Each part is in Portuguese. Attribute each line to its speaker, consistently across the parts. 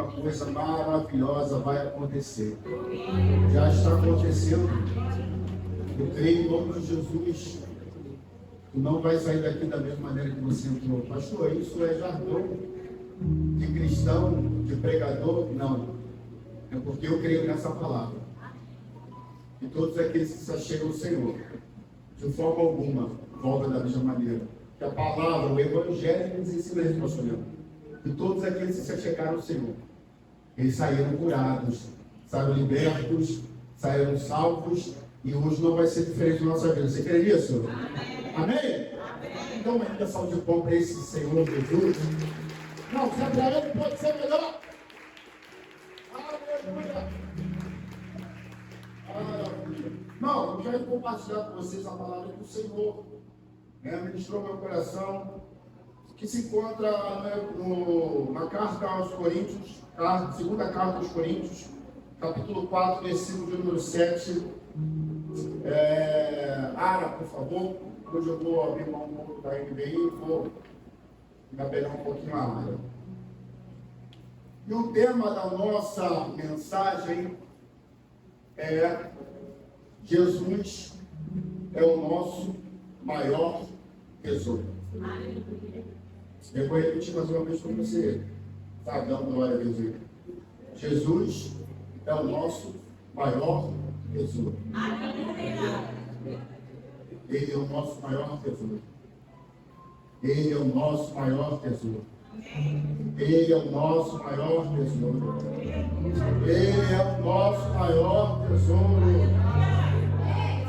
Speaker 1: uma coisa maravilhosa vai acontecer. Já está acontecendo. Eu creio em nome de Jesus. Tu não vai sair daqui da mesma maneira que você entrou. Pastor, isso é jargão de cristão, de pregador? Não. É porque eu creio nessa palavra. E todos aqueles que se achegam ao Senhor, de forma alguma, voltam da mesma maneira. Que a palavra, o Evangelho nos ensina isso, pastor Leandro. E todos aqueles que se achegaram ao Senhor, eles saíram curados, saíram libertos, saíram salvos, e hoje não vai ser diferente na nossa vida. Você crê nisso? Amém? Amém? Amém. Então, uma intenção de bom para esse Senhor Jesus. Não, se é para ele, pode ser melhor. Aleluia. Aleluia. Não, eu quero compartilhar com vocês a palavra do Senhor. Ministrou meu coração, que se encontra na carta aos Coríntios, segunda carta aos Coríntios, capítulo 4, versículo de número 7. Ara, por favor. Hoje eu vou abrir mão um pouco da NBI e vou pegar um pouquinho a Ara. E o tema da nossa mensagem é: Jesus é o nosso maior tesouro. Eu vou repetir mais uma vez para você. Tá dando glória a Deus aí. Jesus é o nosso maior tesouro. Ele é o nosso maior tesouro. Ele é o nosso maior tesouro. Ele é o nosso maior tesouro. Ele é o nosso maior tesouro.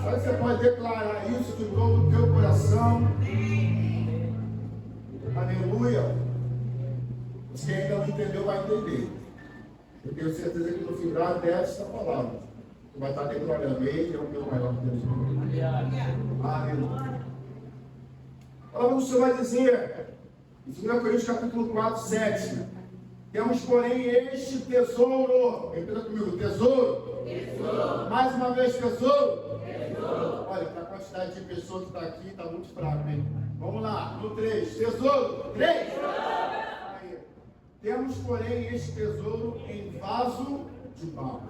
Speaker 1: Sabe, você pode declarar isso de novo no teu coração. Aleluia. Você ainda não entendeu, vai entender. Eu tenho certeza que no final desta palavra, tu vai estar declarando: Ele é o meu maior tesouro. Aleluia. A palavra do Senhor vai dizer, em 2 Coríntios capítulo 4, 7, temos, porém, este tesouro. Repita comigo: tesouro. Tesouro. Mais uma vez, tesouro. Tesouro. Olha, para a quantidade de pessoas que está aqui, está muito fraco, hein? Vamos lá, no 3. Tesouro. 3. Aí. Temos, porém, este tesouro em vaso de barro,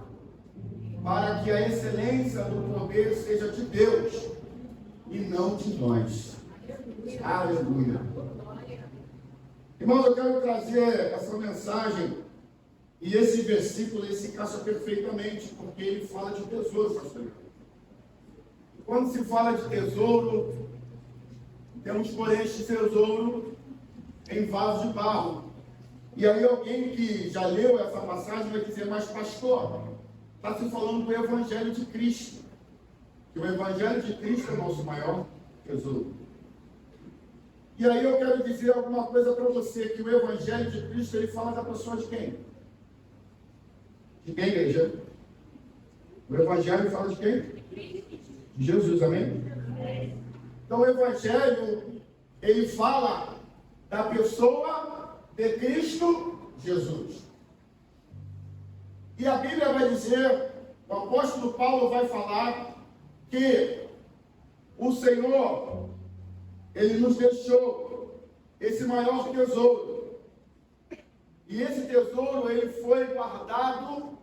Speaker 1: para que a excelência do poder seja de Deus e não de nós. Aleluia. Irmãos, eu quero trazer essa mensagem, e esse versículo, ele se encaixa perfeitamente, porque ele fala de tesouro, pastor. Quando se fala de tesouro, temos, porém, este tesouro em vaso de barro. E aí alguém que já leu essa passagem vai dizer: mas pastor, está se falando do Evangelho de Cristo, que o Evangelho de Cristo é o nosso maior tesouro. E aí eu quero dizer alguma coisa para você, que o Evangelho de Cristo, ele fala da pessoa de quem? De quem, igreja? O Evangelho fala de quem? De Jesus, amém? Então o Evangelho, ele fala da pessoa de Cristo Jesus. E a Bíblia vai dizer, o apóstolo Paulo vai falar que o Senhor, ele nos deixou esse maior tesouro. E esse tesouro, ele foi guardado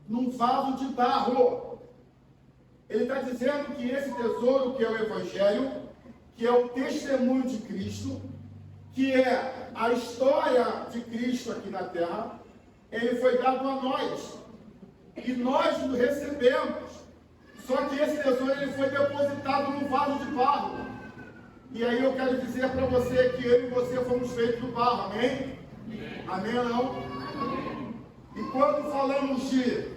Speaker 1: num vaso de barro. Ele está dizendo que esse tesouro, que é o Evangelho, que é o testemunho de Cristo, que é a história de Cristo aqui na terra, ele foi dado a nós. E nós o recebemos. Só que esse tesouro, ele foi depositado num vaso de barro. E aí eu quero dizer para você que eu e você fomos feitos do barro, amém? Amém ou não? E quando falamos de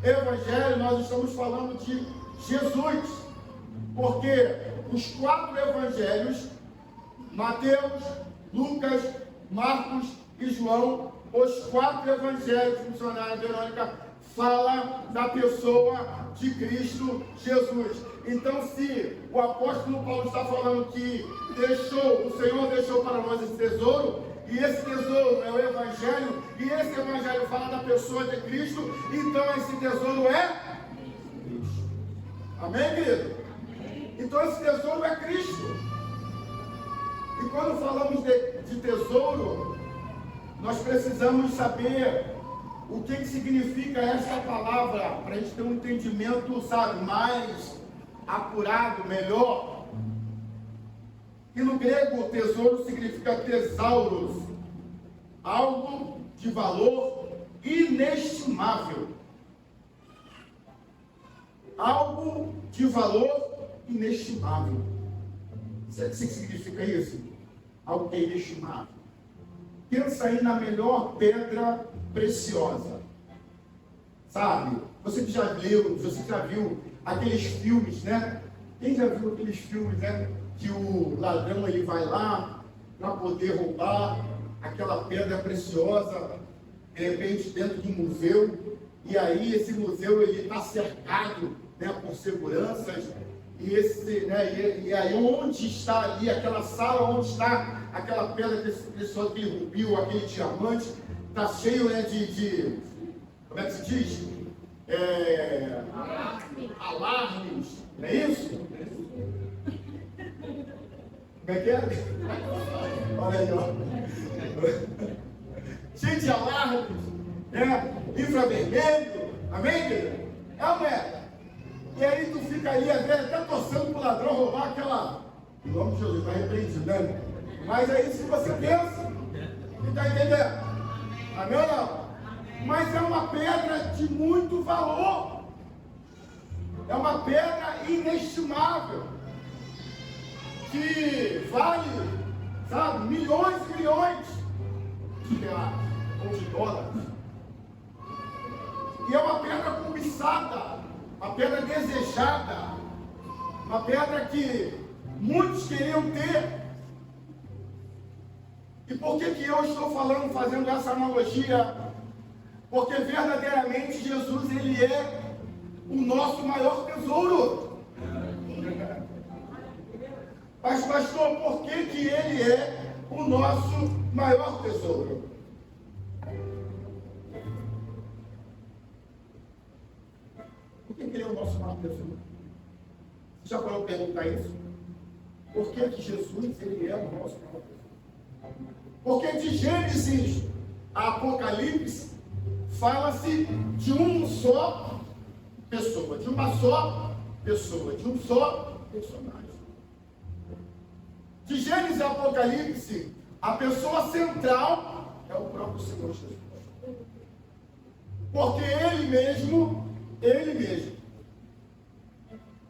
Speaker 1: Evangelho, nós estamos falando de Jesus. Porque os 4 Evangelhos, Mateus, Lucas, Marcos e João, os 4 Evangelhos, missionária Verônica, fala da pessoa de Cristo Jesus. Então, se o apóstolo Paulo está falando que o Senhor deixou para nós esse tesouro, e esse tesouro é o Evangelho, e esse Evangelho fala da pessoa de Cristo, então esse tesouro é Cristo. Amém, querido? Então esse tesouro é Cristo. E quando falamos de tesouro, nós precisamos saber o que significa essa palavra, para a gente ter um entendimento, sabe, mais apurado, melhor. E no grego, tesouro significa tesauros, algo de valor inestimável. Algo de valor inestimável. Sabe o que significa isso? Algo que é inestimável. Pensa aí na melhor pedra preciosa. Sabe? Você que já leu, você que já viu aqueles filmes, né? Quem já viu aqueles filmes, né? Que o ladrão ele vai lá para poder roubar aquela pedra preciosa, de repente dentro de um museu, e aí esse museu ele está cercado, né, por seguranças, e aí onde está ali aquela sala, onde está aquela pedra preciosa, aquele rubio, aquele diamante, está cheio, né, de como é que se diz? Alarmes, não é isso? Como é que é? Olha aí, ó. Cheio de alarmes, né? Infravermelho, amém, querido? É ou não é? E aí tu fica ali, às vezes, até torcendo para o ladrão roubar aquela. Em nome de Jesus, vai repreendido, né? Mas é isso que você pensa. Você está entendendo? Amém ou não? Mas é uma pedra de muito valor. É uma pedra inestimável. Que vale, sabe, milhões e milhões de reais ou de dólares. E é uma pedra cobiçada, uma pedra desejada, uma pedra que muitos queriam ter. E por que eu estou fazendo essa analogia? Porque verdadeiramente Jesus, ele é o nosso maior tesouro. Mas pastor, por que ele é o nosso maior tesouro? Por que ele é o nosso maior tesouro? Você já parou para perguntar isso? Por que Jesus, ele é o nosso maior tesouro? Porque de Gênesis a Apocalipse fala-se de uma só pessoa, de uma só pessoa, de um só personagem. De Gênesis a Apocalipse, a pessoa central é o próprio Senhor Jesus. Porque Ele mesmo,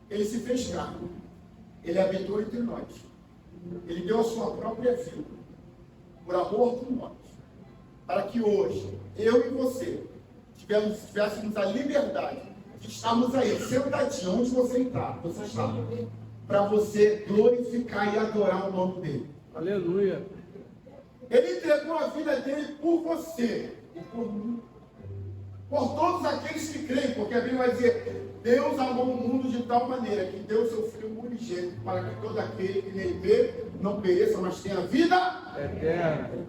Speaker 1: Ele se fez carne. Ele habitou entre nós. Ele deu a sua própria vida, por amor por nós. Para que hoje, eu e você, tivéssemos a liberdade de estarmos aí, sentadinho, onde você está, para você glorificar e adorar o nome dele.
Speaker 2: Aleluia.
Speaker 1: Ele entregou a vida dele por você e por mim. Por todos aqueles que creem, porque a Bíblia vai dizer: Deus amou o mundo de tal maneira que deu o seu Filho unigênito, para que todo aquele que nele vê não pereça, mas tenha vida
Speaker 2: eterna.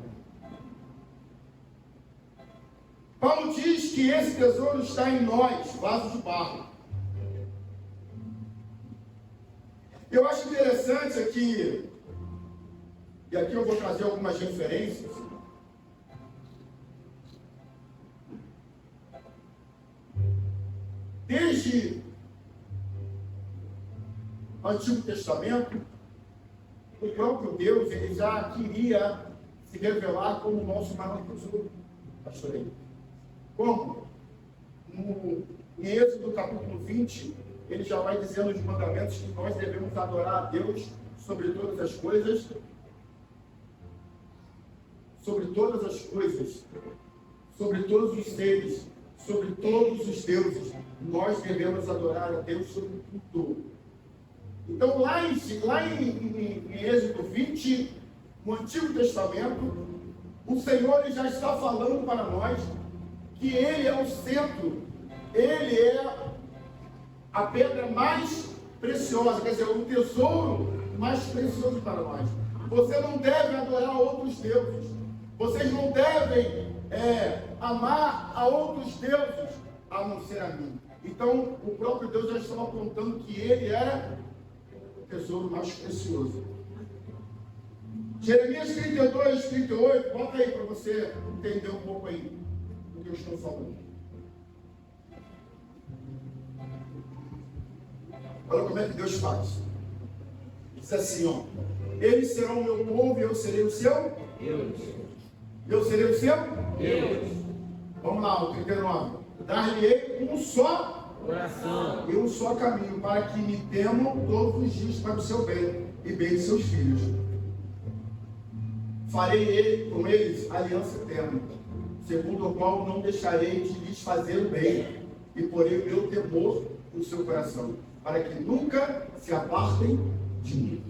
Speaker 1: Paulo diz que esse tesouro está em nós, vasos de barro. Eu acho interessante aqui, e aqui eu vou trazer algumas referências. Desde o Antigo Testamento, o próprio Deus ele já queria se revelar como o nosso maior tesouro, pastor. Como? Em Êxodo capítulo 20, ele já vai dizendo os mandamentos que nós devemos adorar a Deus sobre todas as coisas, sobre todos os seres, sobre todos os deuses. Nós devemos adorar a Deus sobre tudo. Então, lá em Êxodo 20, no Antigo Testamento, o Senhor ele já está falando para nós que Ele é o centro, Ele é a pedra mais preciosa, quer dizer, o tesouro mais precioso para nós. Você não deve adorar outros deuses, vocês não devem amar a outros deuses, a não ser a mim. Então, o próprio Deus já estava apontando que Ele era o tesouro mais precioso. Jeremias 32, 38, bota aí para você entender um pouco aí do que eu estou falando. Olha como é que Deus faz. Diz assim, ó: eles serão o meu povo e eu serei o seu Deus. Eu serei o seu Deus. Vamos lá, o 39. Dar-lhe um só
Speaker 2: coração
Speaker 1: e um só caminho, para que me temam todos os dias para o seu bem e bem de seus filhos. Farei com eles aliança eterna, segundo o qual não deixarei de lhes fazer o bem, e porei o meu temor no seu coração, para que nunca se apartem de mim.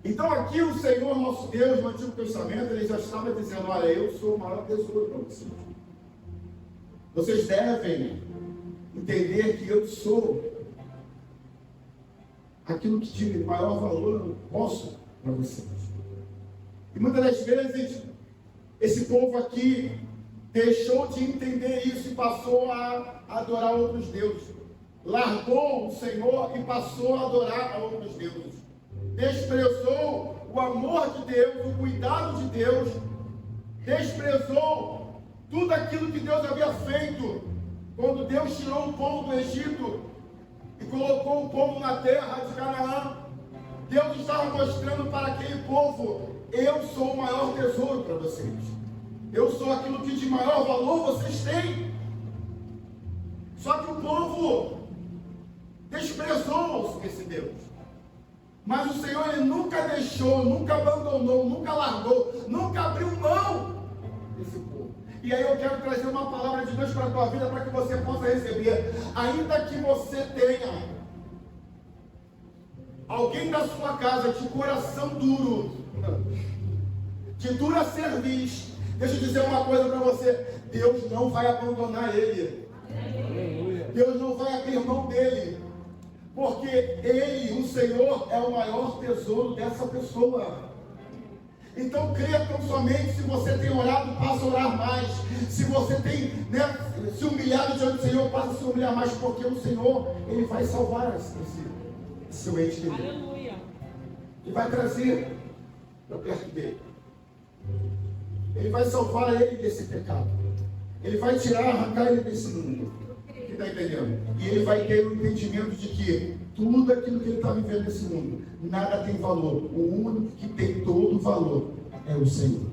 Speaker 1: Então aqui o Senhor nosso Deus, no Antigo Testamento, ele já estava dizendo: olha, eu sou o maior tesouro para vocês. Vocês devem entender que eu sou aquilo que de maior valor eu posso para vocês. E muitas das vezes esse povo aqui deixou de entender isso e passou a adorar outros deuses. Largou o Senhor e passou a adorar a outros deuses. Desprezou o amor de Deus, o cuidado de Deus. Desprezou tudo aquilo que Deus havia feito. Quando Deus tirou o povo do Egito e colocou o povo na terra de Canaã, Deus estava mostrando para aquele povo: eu sou o maior tesouro para vocês. Eu sou aquilo que de maior valor vocês têm. Só que o povo desprezou esse Deus. Mas o Senhor, ele nunca deixou, nunca abandonou, nunca largou, nunca abriu mão desse povo. E aí eu quero trazer uma palavra de Deus para a tua vida, para que você possa receber. Ainda que você tenha alguém da sua casa de coração duro, de dura cerviz, deixa eu dizer uma coisa para você: Deus não vai abandonar ele. Deus não vai abrir mão dele, porque ele, o Senhor, é o maior tesouro dessa pessoa. Então creia tão somente. Se você tem orado, passa a orar mais. Se você tem se humilhado diante do Senhor, passa a se humilhar mais, porque o Senhor, ele vai salvar esse seu ente querido.
Speaker 3: Aleluia.
Speaker 1: E vai trazer para perto dele. Ele vai salvar ele desse pecado. Ele vai tirar, arrancar ele desse mundo. Você está entendendo? E ele vai ter o entendimento de que tudo aquilo que ele está vivendo nesse mundo, nada tem valor. O único que tem todo o valor é o Senhor.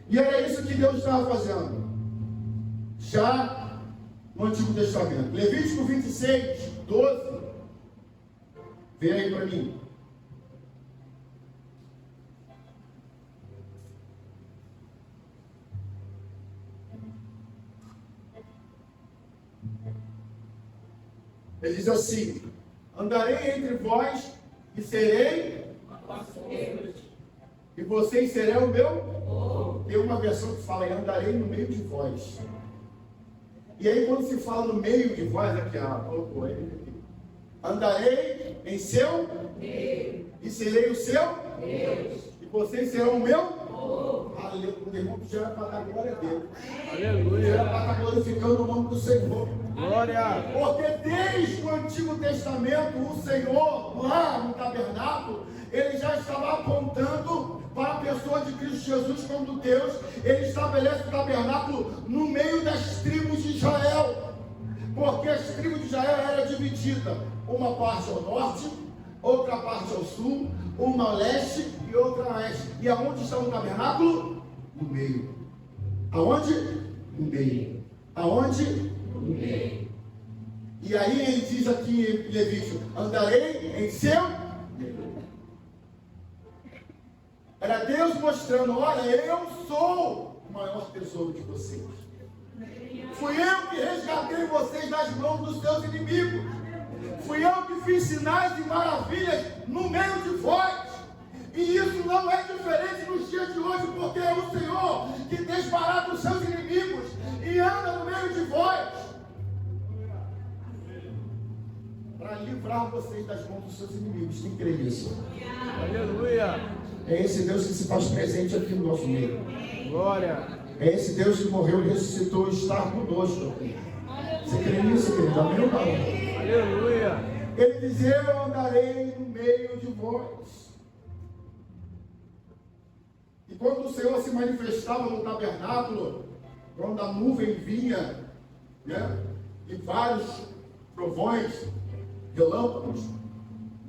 Speaker 1: E era isso que Deus estava fazendo já no Antigo Testamento. Levítico 26, 12. Vem aí para mim. Ele diz assim: andarei entre vós e serei e vocês serão o meu. Tem uma versão que fala: andarei no meio de vós. E aí quando se fala no meio de vós, aqui andarei em seu e serei o seu e vocês serão o meu. Aleluia. O irmão já era para dar glória a Deus.
Speaker 2: Aleluia.
Speaker 1: Já era para estar glorificando o nome do Senhor.
Speaker 2: Glória.
Speaker 1: Porque desde o Antigo Testamento, o Senhor, lá no tabernáculo, ele já estava apontando para a pessoa de Cristo Jesus, quando Deus, ele estabelece o tabernáculo no meio das tribos de Israel. Porque as tribos de Israel eram divididas, uma parte ao norte, outra parte ao sul, uma ao leste e outra ao oeste. E aonde está o tabernáculo? No meio. Aonde? No meio. Aonde? No meio. E aí ele diz aqui em Levítico: andarei em seu meio. Era Deus mostrando: olha, eu sou o maior tesouro de vocês. Fui eu que resgatei vocês das mãos dos seus inimigos. Fui eu que fiz sinais e maravilhas no meio de vós. E isso não é diferente nos dias de hoje, porque é o Senhor que desbarata os seus inimigos e anda no meio de vós para livrar vocês das mãos dos seus inimigos. Quem crê nisso?
Speaker 2: Aleluia.
Speaker 1: É esse Deus que se faz presente aqui no nosso meio.
Speaker 2: Glória.
Speaker 1: É esse Deus que morreu e ressuscitou e está conosco aqui. Você crê nisso, querido? Amém ou não?
Speaker 2: Aleluia.
Speaker 1: Ele diz: eu andarei no meio de vós. E quando o Senhor se manifestava no tabernáculo, quando a nuvem vinha, né, e vários trovões, relâmpagos,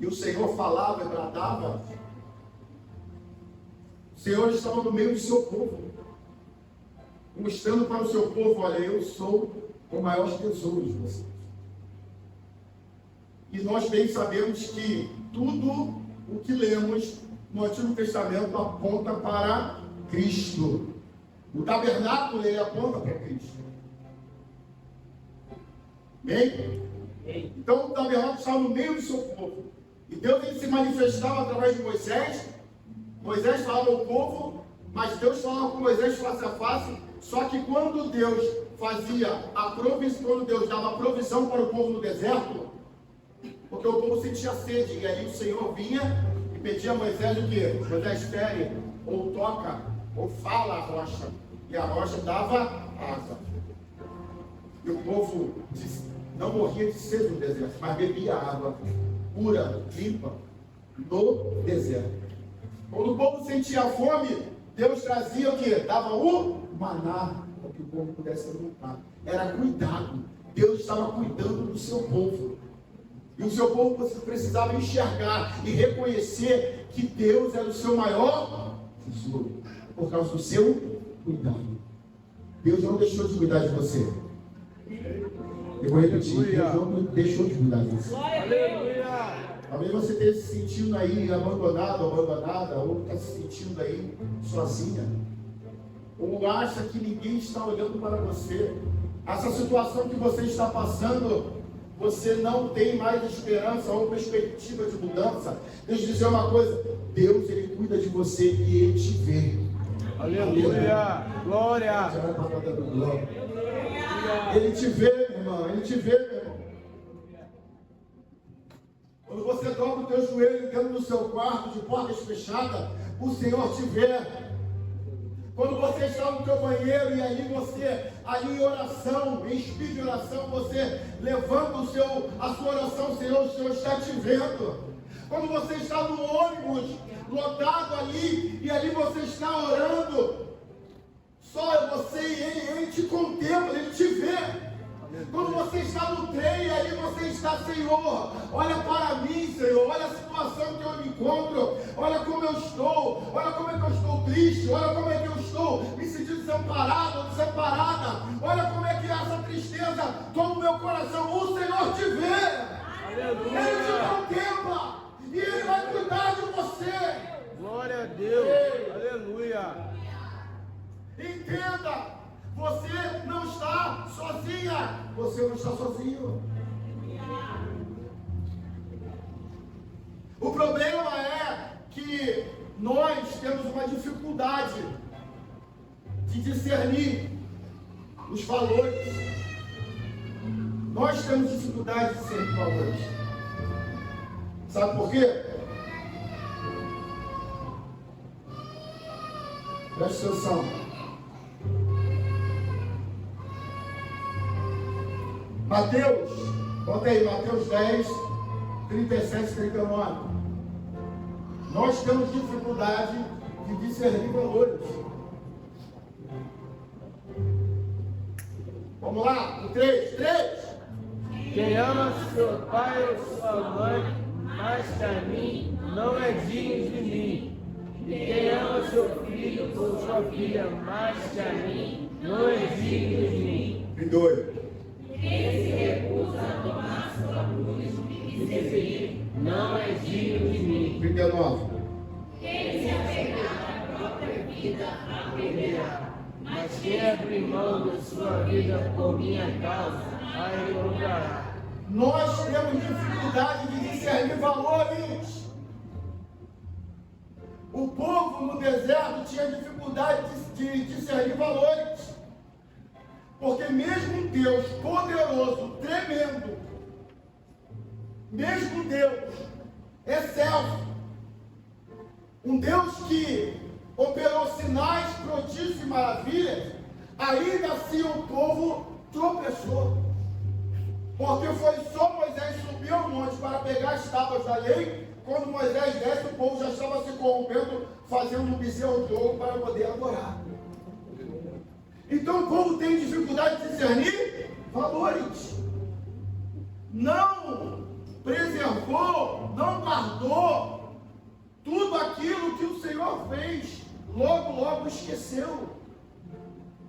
Speaker 1: e o Senhor falava e bradava, o Senhor estava no meio do seu povo, mostrando para o seu povo: olha, eu sou o maior tesouro de vocês. E nós bem sabemos que tudo o que lemos no Antigo Testamento aponta para Cristo. O tabernáculo, ele aponta para Cristo. Bem? Então o tabernáculo estava no meio do seu povo. E Deus, ele se manifestava através de Moisés. Moisés falava ao povo, mas Deus falava com Moisés face a face. Só que quando Deus fazia a provisão, quando Deus dava a provisão para o povo no deserto, porque o povo sentia sede, e aí o Senhor vinha e pedia a Moisés o quê? Moisés, espere, ou toca, ou fala a rocha, e a rocha dava água. E o povo não morria de sede no deserto, mas bebia água pura, limpa, no deserto. Quando o povo sentia fome, Deus trazia o quê? Dava o maná, para que o povo pudesse alimentar. Era cuidado. Deus estava cuidando do seu povo. E o seu povo precisava enxergar e reconhecer que Deus era o seu maior tesouro, por causa do seu cuidado. Deus não deixou de cuidar de você. Eu vou repetir, Deus não deixou de cuidar de você. Talvez você esteja se sentindo aí abandonado, abandonada, ou está se sentindo aí sozinha, ou acha que ninguém está olhando para você. Essa situação que você está passando, você não tem mais esperança ou perspectiva de mudança. Deixa eu dizer uma coisa: Deus, ele cuida de você e ele te vê.
Speaker 2: Aleluia! Glória!
Speaker 1: Você vai estar dando glória. Ele te vê, meu irmão. Ele te vê, meu irmão. Quando você dobra o teu joelho dentro do seu quarto, de portas fechadas, o Senhor te vê. Quando você está no teu banheiro e ali em oração, em espírito de oração, você levanta a sua oração, o Senhor está te vendo. Quando você está no ônibus, lotado ali, e ali você está orando, só você e ele te contempla, ele te vê. Quando você está no trem e ali você está: Senhor, olha para mim, Senhor, olha a situação que eu me encontro, olha como eu estou, olha como é que eu estou triste, olha como é que eu estou me sentindo desamparado, desamparada, olha como é que essa tristeza toma o meu coração. O Senhor te vê.
Speaker 2: Aleluia.
Speaker 1: Ele te contempla e ele vai cuidar de você.
Speaker 2: Glória a Deus! Aleluia!
Speaker 1: Entenda, você não está sozinha, você não está sozinho. O problema é que nós temos uma dificuldade de discernir os valores. Nós temos dificuldade de discernir valores. Sabe por quê? Preste atenção. Mateus, bota aí, Mateus 10, 37 e 39. Nós temos dificuldade de discernir valores. Vamos lá, o 3.
Speaker 2: Quem ama seu pai ou sua mãe mais que a mim, não é digno de mim. E quem ama seu filho ou sua filha mais que a mim, não é digno de mim.
Speaker 1: E 2.
Speaker 3: Quem se recusa a tomar sua cruz e me seguir,
Speaker 2: não é digno de mim.
Speaker 1: 39.
Speaker 3: quem se apegar à própria vida, a perderá.
Speaker 2: Mas quem abre mão da sua vida por minha causa, a encontrará.
Speaker 1: Nós temos dificuldade de discernir valores. O povo no deserto tinha dificuldade de discernir valores. Porque mesmo um Deus poderoso, tremendo, mesmo Deus excelso, um Deus que operou sinais, prodígios e maravilhas, ainda assim o povo tropeçou. Porque foi só Moisés subir ao monte para pegar as tábuas da lei. Quando Moisés desce, o povo já estava se corrompendo fazendo um bezerro de ouro para poder adorar. Então o povo tem dificuldade de discernir valores. Não preservou, não guardou tudo aquilo que o Senhor fez. Logo esqueceu.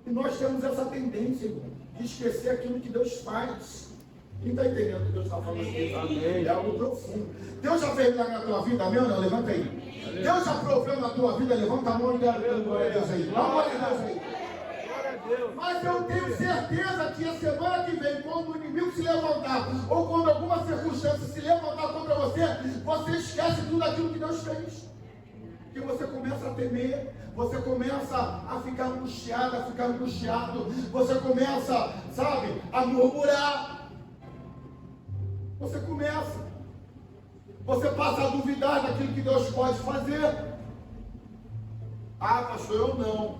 Speaker 1: E nós temos essa tendência, irmão, de esquecer aquilo que Deus faz. Quem está entendendo o que Deus está falando aqui? Amém. É algo profundo. Deus já fez milagre na tua vida, amém ou não? Levanta aí. Amém. Deus já proveu na tua vida, levanta a mão e dá glória a Deus aí. Glória a Deus aí. Mas eu tenho certeza que a semana que vem, quando o inimigo se levantar, ou quando alguma circunstância se levantar contra você, você esquece tudo aquilo que Deus fez. Que você começa a temer, você começa a ficar angustiado, você começa, sabe, a murmurar. Você passa a duvidar daquilo que Deus pode fazer. Ah, pastor, eu não.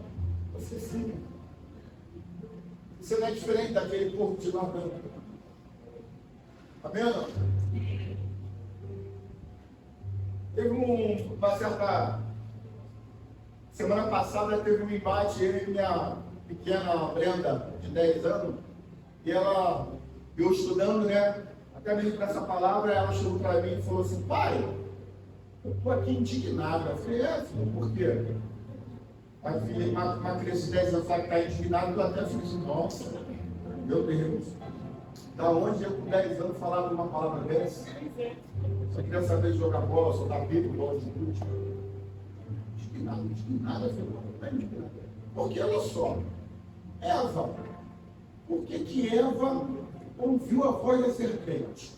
Speaker 1: Você sim. Você não é diferente daquele povo de lá, não. Amém ou não? Teve uma certa semana passada, teve um embate, eu e minha pequena Brenda, de 10 anos, e eu estudando, né, até mesmo com essa palavra, ela chegou para mim e falou assim: pai, eu estou aqui indignada. Eu falei: filho, por quê? A filha, uma criança de 10 anos fala que está indignada, eu até falei assim: nossa, meu Deus, da onde eu com 10 anos falava uma palavra dessa? Só queria saber de jogar bola, soltar pico, bola de chute. Indignada, filho, não é indignada. Porque olha só, Eva, por que Eva ouviu a voz da serpente?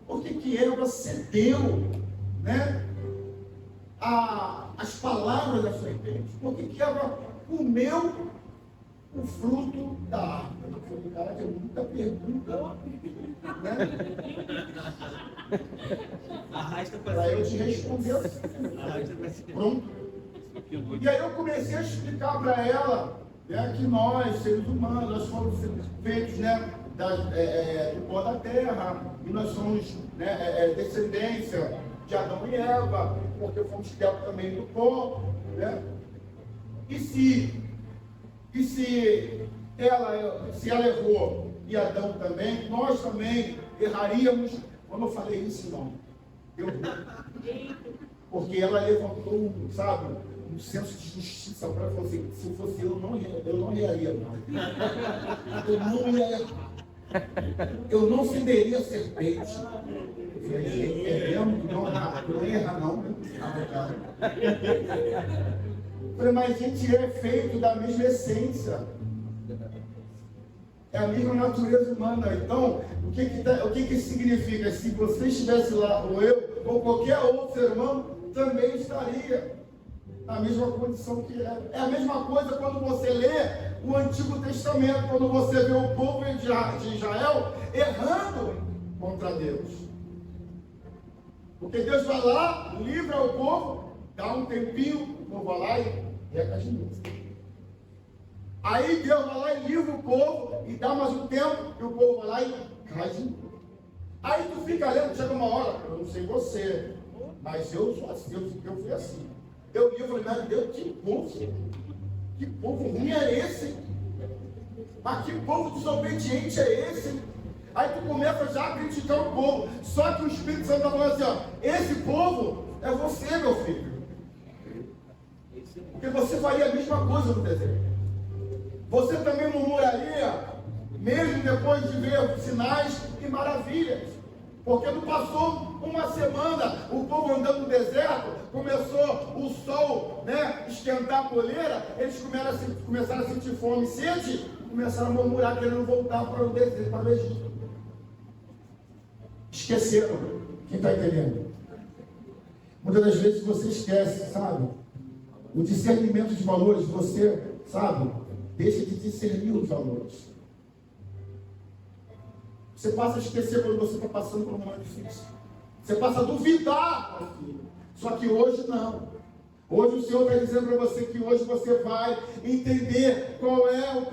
Speaker 1: Por que Eva cedeu, né, as palavras da serpente? Por que Eva comeu o fruto da árvore? Eu falei: cara, tem muita pergunta, né? Para eu te responder assim. Pronto. E aí eu comecei a explicar para ela, né, que nós, seres humanos, nós fomos feitos, né, do pó da terra, e nós somos, né, descendência de Adão e Eva, porque fomos criados também do pó, né? E se ela errou e Adão também, nós também erraríamos. Quando eu falei isso, não, porque ela levantou, sabe, um senso de justiça para ela. Assim: se fosse eu não erraria, não. Eu não fenderia a serpente. Eu não erra, não. Falei: mas a gente é feito da mesma essência. É a mesma natureza humana. Então, o que significa? Se você estivesse lá, ou eu, ou qualquer outro ser humano, também estaria na mesma condição que era. É a mesma coisa quando você lê o Antigo Testamento, quando você vê o povo de Israel errando contra Deus. Porque Deus vai lá, livra o povo, dá um tempinho, o povo vai lá e reca de novo. Aí Deus vai lá e livra o povo, e dá mais um tempo, e o povo vai lá e cai de novo. Aí tu fica lendo, chega uma hora, eu não sei você, mas eu sou assim, eu fui assim. Eu li e falei: meu Deus, que povo ruim é esse? Mas que povo desobediente é esse? Aí tu começa já a criticar o povo. Só que o Espírito Santo está falando assim: ó, esse povo é você, meu filho. Porque você faria a mesma coisa no deserto. Você também murmuraria, mesmo depois de ver sinais e maravilhas. Porque não passou uma semana, o povo andando no deserto, começou o sol, né, esquentar a poleira, eles começaram a sentir fome e sede, começaram a murmurar, querendo voltar para o deserto, para o Egito. Esqueceram. Quem está entendendo? Muitas das vezes você esquece, sabe? O discernimento de valores, você, sabe, deixa de discernir os valores. Você passa a esquecer quando você está passando por um momento difícil. Você passa a duvidar, meu filho. Só que hoje não. Hoje o Senhor está dizendo para você que hoje você vai entender qual é o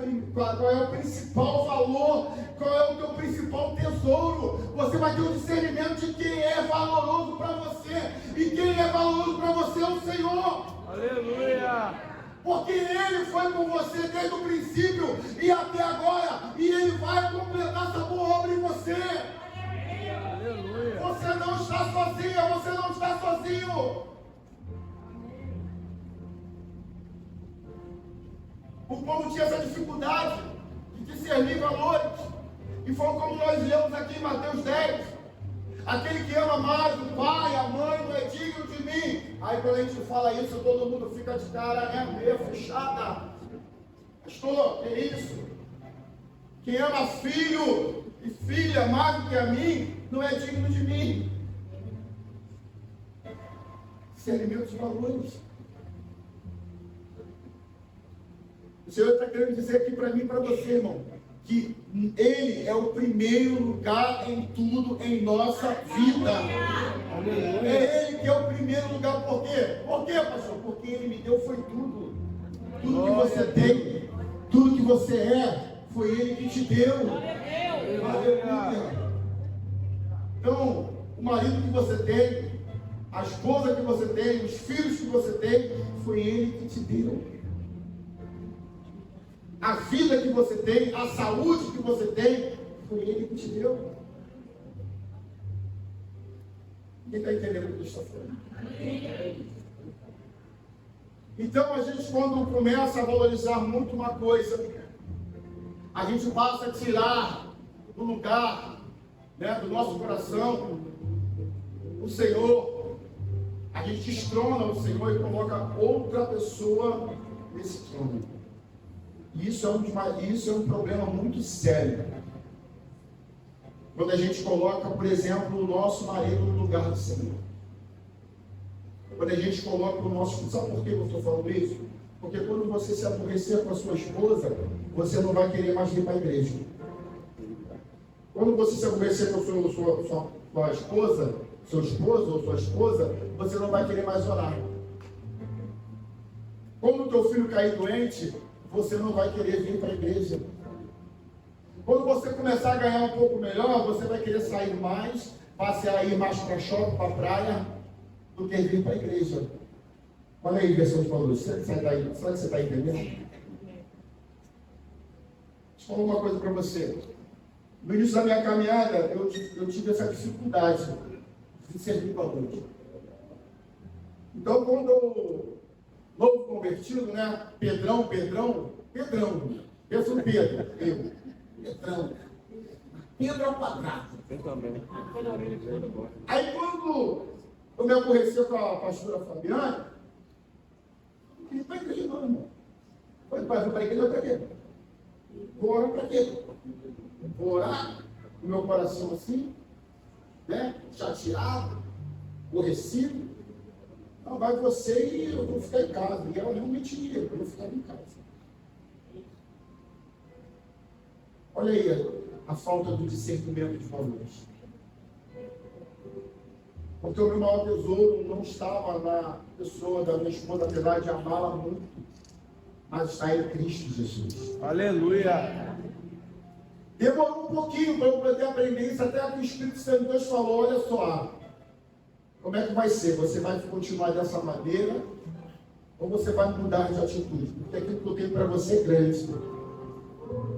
Speaker 1: principal valor, qual é o teu principal tesouro. Você vai ter o discernimento de quem é valoroso para você. E quem é valoroso para você é o Senhor.
Speaker 2: Aleluia.
Speaker 1: Porque Ele foi com você desde o princípio e até agora. E Ele vai completar essa boa obra em você.
Speaker 2: Aleluia.
Speaker 1: Você não está sozinha, você não está sozinho. O povo tinha essa dificuldade de discernir valores. E foi como nós lemos aqui em Mateus 10. Aquele que ama mais o pai, a mãe, não é digno de mim. Aí quando a gente fala isso, todo mundo fica de cara, né? Meio fechada. Pastor, que isso? Quem ama filho e filha mais do que a mim, não é digno de mim. Discernimento de valores. O Senhor está querendo dizer aqui para mim e para você, irmão, que Ele é o primeiro lugar em tudo em nossa vida. É Ele que é o primeiro lugar. Por quê? Por quê, pastor? Porque Ele me deu foi tudo. Tudo que você tem, tudo que você é, foi Ele que te deu. Aleluia. Então, o marido que você tem, a esposa que você tem, os filhos que você tem, foi Ele que te deu. A vida que você tem, a saúde que você tem, foi Ele que te deu. Quem está entendendo o que eu estou falando? Então a gente, quando começa a valorizar muito uma coisa, a gente passa a tirar do lugar, né, do nosso coração o Senhor. A gente destrona o Senhor e coloca outra pessoa nesse trono. Isso é um problema muito sério. Quando a gente coloca, por exemplo, o nosso marido no lugar do Senhor. Quando a gente coloca o nosso... Sabe por que eu estou falando isso? Porque quando você se aborrecer com a sua esposa, você não vai querer mais ir para a igreja. Quando você se aborrecer com a sua esposa, seu esposo ou sua esposa, você não vai querer mais orar. Quando o teu filho cair doente, você não vai querer vir para a igreja. Quando você começar a ganhar um pouco melhor, você vai querer sair mais, passear aí mais para shopping, para praia, do que vir para a igreja. Olha aí, versão de Paulo. Será que você está entendendo? Deixa eu falar uma coisa para você. No início da minha caminhada, eu tive essa dificuldade de servir valores. Então, quando eu... novo convertido, né? Pedrão. Pensa no Pedro. Pedrão. Pedro ao quadrado.
Speaker 2: Eu também.
Speaker 1: Aí quando eu me aborreci com a pastora Fabiana, eu queria ir para a igreja, não, irmão. Foi para a igreja para quê? Vou orar para quê? Vou orar com meu coração assim, né? Chateado, aborrecido. Não, vai você e eu vou ficar em casa. E ela realmente ia, eu vou ficar em casa. Olha aí a falta do discernimento de valores. Porque o meu maior tesouro não estava na pessoa da minha esposa, apesar de amá-la muito, mas está em Cristo Jesus.
Speaker 2: Aleluia.
Speaker 1: Demorou um pouquinho para eu poder aprender isso, até que o Espírito Santo de Deus falou, olha só, como é que vai ser? Você vai continuar dessa maneira ou você vai mudar de atitude? Porque aquilo que eu tenho para você é grande.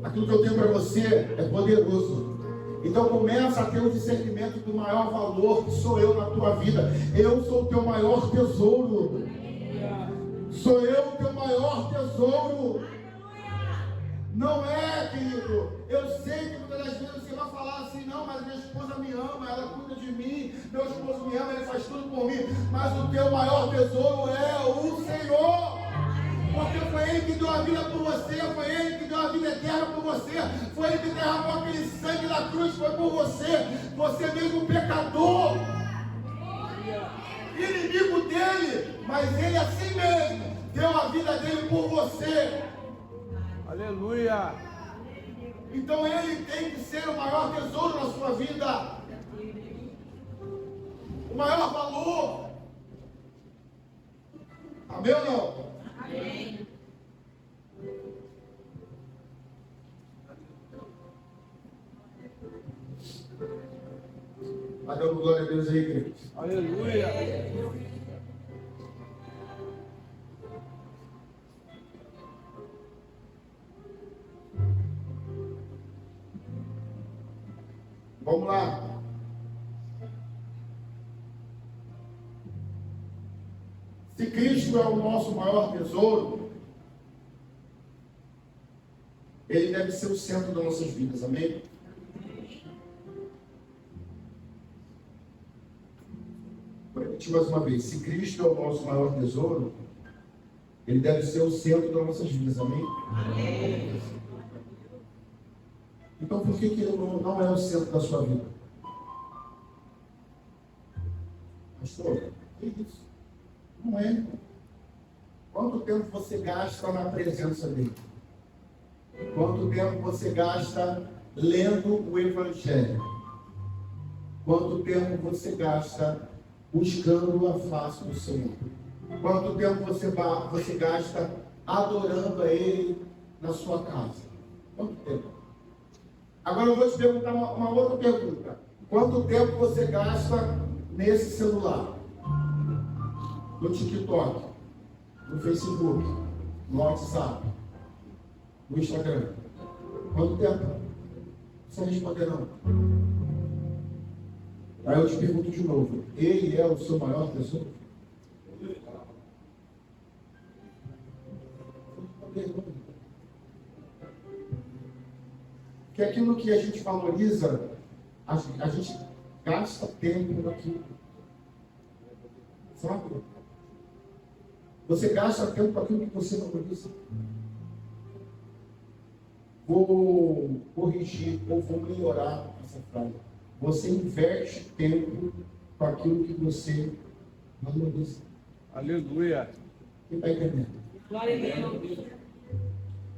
Speaker 1: Aquilo que eu tenho para você é poderoso. Então começa a ter o discernimento do maior valor que sou eu na tua vida. Eu sou o teu maior tesouro. Sou eu o teu maior tesouro. Não é, querido. Eu sei que muitas das vezes você vai falar assim, não, mas minha esposa me ama, ela cuida de mim, meu esposo me ama, ele faz tudo por mim. Mas o teu maior tesouro é o Senhor. Porque foi Ele que deu a vida por você, foi Ele que deu a vida eterna por você, foi Ele que derramou aquele sangue na cruz, foi por você. Você mesmo pecador, inimigo dele, mas Ele assim mesmo deu a vida dele por você.
Speaker 2: Aleluia.
Speaker 1: Então Ele tem que ser o maior tesouro na sua vida, o maior valor. Amém ou não?
Speaker 3: Amém.
Speaker 1: Vai dando glória a Deus aí, queridos.
Speaker 2: Aleluia.
Speaker 1: Vamos lá. Se Cristo é o nosso maior tesouro, Ele deve ser o centro das nossas vidas, amém? Vou repetir mais uma vez. Se Cristo é o nosso maior tesouro, Ele deve ser o centro das nossas vidas, amém?
Speaker 3: Amém.
Speaker 1: Então por que Ele não é o centro da sua vida? Pastor, que isso? Não é. Quanto tempo você gasta na presença dele? Quanto tempo você gasta lendo o Evangelho? Quanto tempo você gasta buscando a face do Senhor? Quanto tempo você gasta adorando a Ele na sua casa? Quanto tempo? Agora eu vou te perguntar uma outra pergunta. Quanto tempo você gasta nesse celular? No TikTok, no Facebook, no WhatsApp, no Instagram? Quanto tempo? Você responder não. Aí eu te pergunto de novo. Ele é o seu maior tesouro? Porque aquilo que a gente valoriza, a gente gasta tempo naquilo. Sabe? Você gasta tempo com aquilo que você valoriza. Vou corrigir ou vou melhorar essa frase. Você inverte tempo com aquilo que você valoriza.
Speaker 2: Aleluia.
Speaker 1: Quem está entendendo?
Speaker 3: Glória a Deus.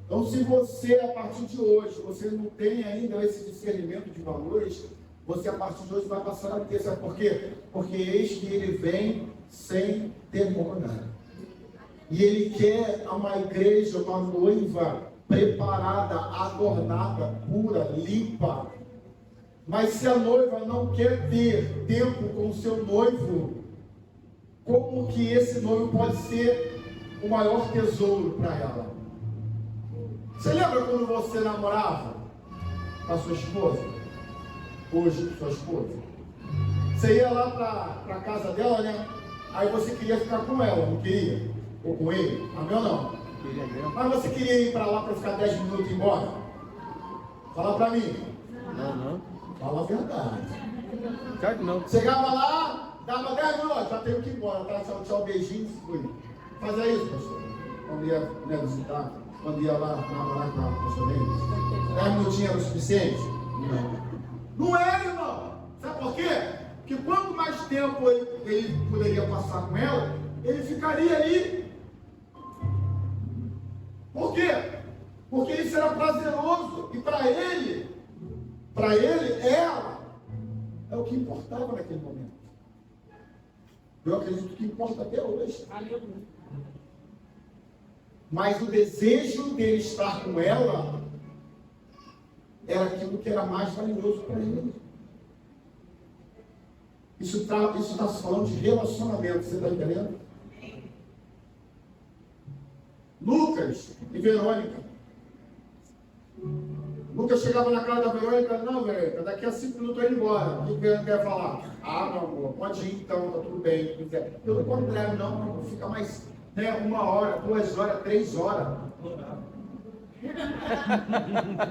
Speaker 1: Então, se você, a partir de hoje, você não tem ainda esse discernimento de valores, você, a partir de hoje, vai passar a ter. Sabe por quê? Porque eis que ele vem sem demora. E ele quer uma igreja, uma noiva preparada, adornada, pura, limpa. Mas se a noiva não quer ter tempo com o seu noivo, como que esse noivo pode ser o maior tesouro para ela? Você lembra quando você namorava com a sua esposa? Hoje com sua esposa? Você ia lá para a casa dela, né? Aí você queria ficar com ela, não queria? Ou com ele? Amém ou não?
Speaker 2: Queria mesmo.
Speaker 1: Mas você queria ir para lá para ficar 10 minutos e ir embora? Fala para mim.
Speaker 2: Não.
Speaker 1: Fala a verdade.
Speaker 2: Claro que não.
Speaker 1: Chegava lá, dava 10 minutos, já tenho que ir embora. Tá? Tchau, beijinho, fui. Fazia isso, pastor. Quando ia, né, visitar, quando ia lá namorar com a pastor Mendes. 10 minutinhos era o suficiente? Não. Não era, irmão. Sabe por quê? Porque quanto mais tempo ele poderia passar com ela, ele ficaria ali. Por quê? Porque isso era prazeroso. E para ele, ela é o que importava naquele momento. Eu acredito que importa até hoje.
Speaker 3: Aleluia.
Speaker 1: Mas o desejo dele estar com ela era aquilo que era mais valioso para ele. Isso está se falando de relacionamento, você está entendendo? Lucas e Verônica. Lucas chegava na casa da Verônica, não, Verônica, daqui a 5 minutos eu vou embora. O que Verônica ia falar? Ah, meu amor, pode ir então, tá tudo bem. Pelo contrário, não, fica mais, né, 1 hora, 2 horas, 3 horas.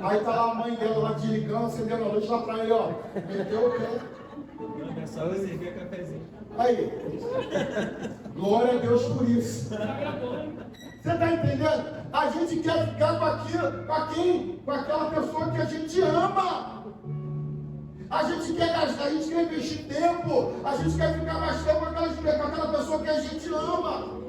Speaker 1: Aí tá lá a mãe dela lá desligando, acendendo a luz lá pra ele, ó. Meteu o pé.
Speaker 4: É só você servir cafezinho.
Speaker 1: Aí. Glória a Deus por isso. Você está entendendo? A gente quer ficar com aquela pessoa que a gente ama. A gente quer gastar, a gente quer investir tempo. A gente quer ficar mais tempo com aquela pessoa que a gente ama.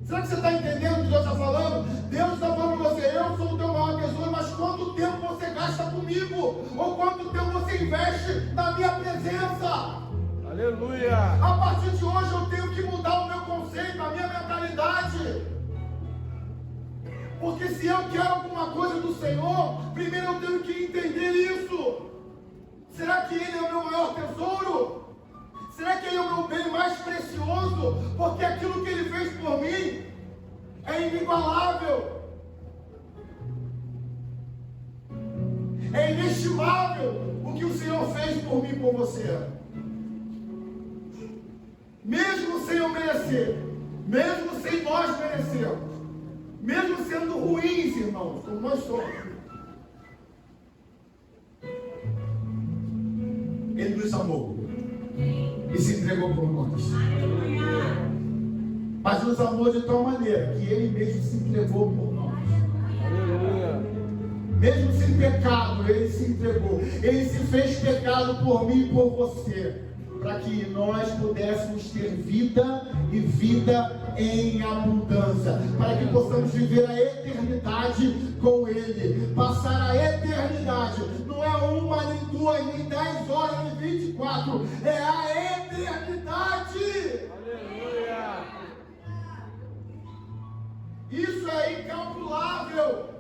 Speaker 1: Será que você está entendendo o que Deus está falando? Deus está falando para você, eu sou o teu maior tesouro, mas quanto tempo você gasta comigo? Ou quanto tempo você investe na minha presença?
Speaker 2: Aleluia.
Speaker 1: A partir de hoje eu tenho que mudar o meu conceito, a minha mentalidade. Porque se eu quero alguma coisa do Senhor, primeiro eu tenho que entender isso. Será que Ele é o meu maior tesouro? Será que Ele é o meu bem mais precioso? Porque aquilo que Ele fez por mim é inigualável. É inestimável. O que o Senhor fez por mim e por você. Mesmo sem eu merecer, mesmo sem nós merecermos, mesmo sendo ruins, irmãos, como nós somos, Ele nos amou e se entregou por nós. Mas nos amou de tal maneira que Ele mesmo se entregou por nós. Mesmo sem pecado, Ele se entregou. Ele se fez pecado por mim e por você, para que nós pudéssemos ter vida e vida em abundância, para que possamos viver a eternidade com Ele, passar a eternidade, não é uma, nem duas, nem 10 horas, nem 24, é a eternidade.
Speaker 2: Aleluia!
Speaker 1: Isso é incalculável.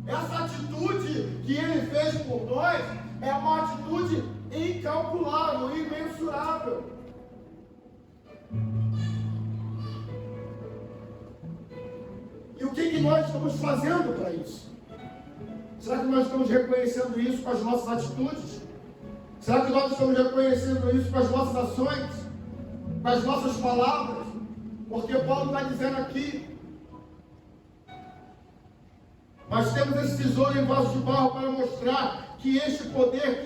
Speaker 1: Essa atitude que Ele fez por nós é uma atitude incalculável, imensurável. E o que nós estamos fazendo para isso? Será que nós estamos reconhecendo isso com as nossas atitudes? Será que nós estamos reconhecendo isso com as nossas ações? Com as nossas palavras? Porque Paulo está dizendo aqui: nós temos esse tesouro em vaso de barro para mostrar que este poder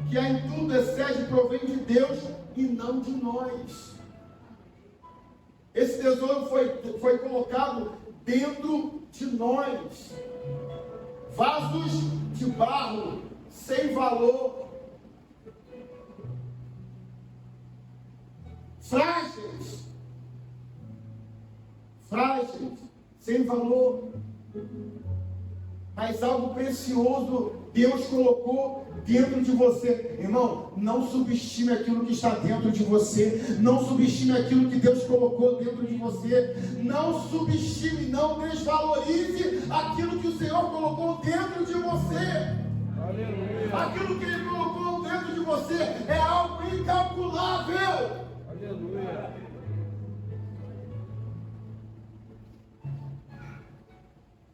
Speaker 1: que há em tudo excede provém de Deus e não de nós. Esse tesouro foi colocado dentro de nós. Vasos de barro sem valor, frágeis, sem valor, mas algo precioso Deus colocou dentro de você. Irmão, não subestime aquilo que está dentro de você. Não subestime aquilo que Deus colocou dentro de você. Não subestime, não desvalorize aquilo que o Senhor colocou dentro de você.
Speaker 2: Aleluia!
Speaker 1: Aquilo que Ele colocou dentro de você é algo incalculável.
Speaker 2: Aleluia!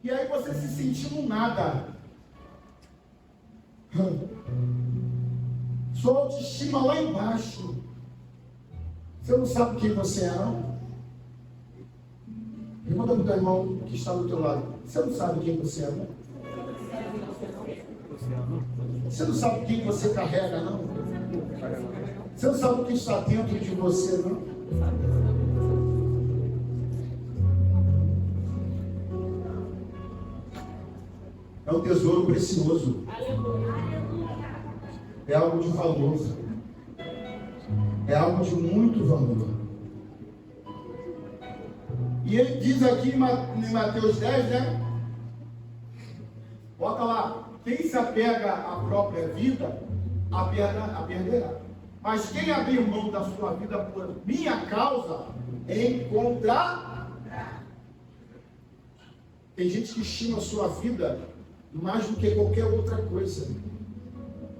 Speaker 1: E aí você se sentiu um nada. Sua autoestima lá embaixo. Você não sabe quem você é, não? Pergunta para o teu irmão que está do teu lado. Você não sabe quem você é, não? Você não sabe quem você carrega, não? Você não sabe o que está dentro de você, não? É um tesouro precioso. É algo de valor. É algo de muito valor. E ele diz aqui em Mateus 10, né? Bota lá: quem se apega à própria vida, a perderá. Mas quem abrir mão da sua vida por minha causa, encontrará. Tem gente que estima a sua vida mais do que qualquer outra coisa,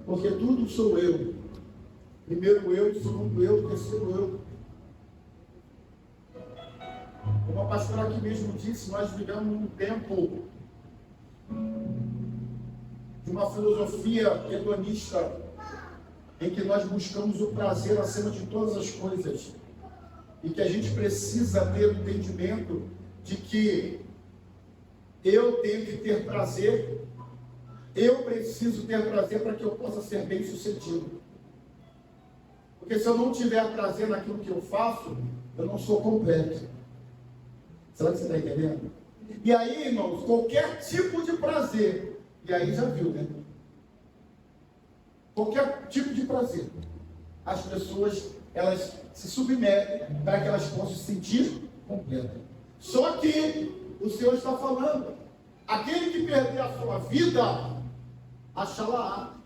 Speaker 1: porque tudo sou eu. Primeiro eu, segundo eu, terceiro eu. Como a pastora aqui mesmo disse, nós vivemos num tempo de uma filosofia hedonista, em que nós buscamos o prazer acima de todas as coisas, e que a gente precisa ter o entendimento de que eu tenho que ter prazer, eu preciso ter prazer para que eu possa ser bem sucedido. Porque se eu não tiver prazer naquilo que eu faço, eu não sou completo. Será que você está entendendo? E aí, irmãos, qualquer tipo de prazer, e aí já viu, né? Qualquer tipo de prazer, as pessoas, elas se submetem para que elas possam se sentir completas. Só que o Senhor está falando: aquele que perder a sua vida, achá-la.